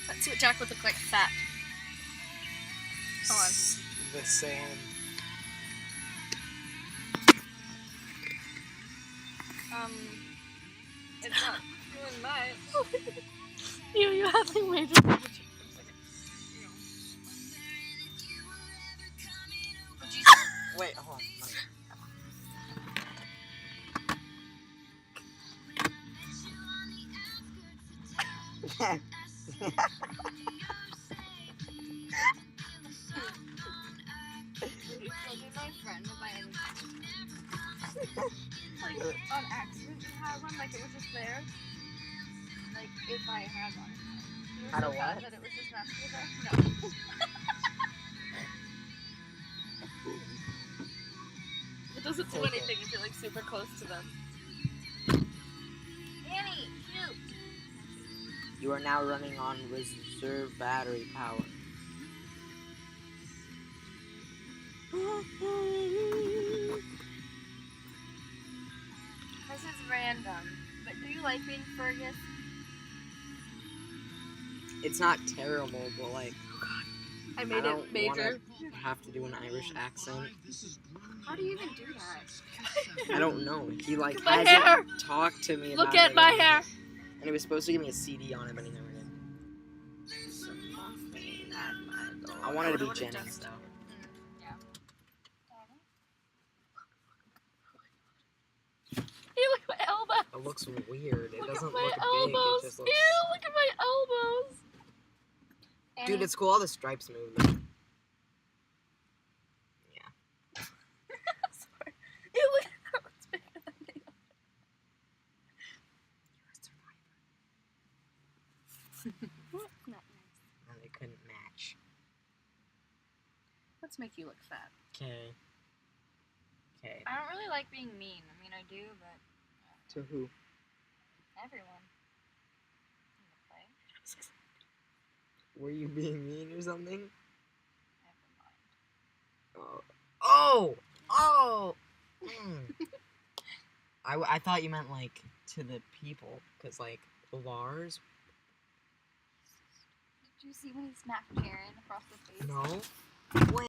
Let's see what Jack would look like fat. Come on. The same. It's not doing much. You have like major. Wait, hold on. My friend by any like on accident had one, like it was just there. Like if I had one. It was Had so a bad what? that it was just naturally there. No. It doesn't do Take anything if you're like super close to them. Annie, shoot! You are now running on reserve battery power. This is random, but do you like being Fergus? It's not terrible, but like I I made don't it major. wanna have to do an Irish accent. How do you even do that? I don't know. He like My hasn't hair! talked to me Look about at it my or hair! anything. And he was supposed to give me a CD on it, but he never did. I wanted to be Jennings though. Yeah. Ew, look at my elbow! It looks weird. It Look doesn't at my look big. elbows! It just looks. Ew, look at my elbows! Dude, it's cool. All the stripes move. Though. Sorry. Ew, look at that one's bigger than me. Not nice. And they couldn't match. Let's make you look fat. Okay. Okay. I don't really like being mean. I mean, I do, but To who? everyone. In the play. Were you being mean or something? Never mind. Oh. Oh. Mm. I thought you meant like to the people, cause like Lars. Did you see when he smacked Karen across the face? No. When?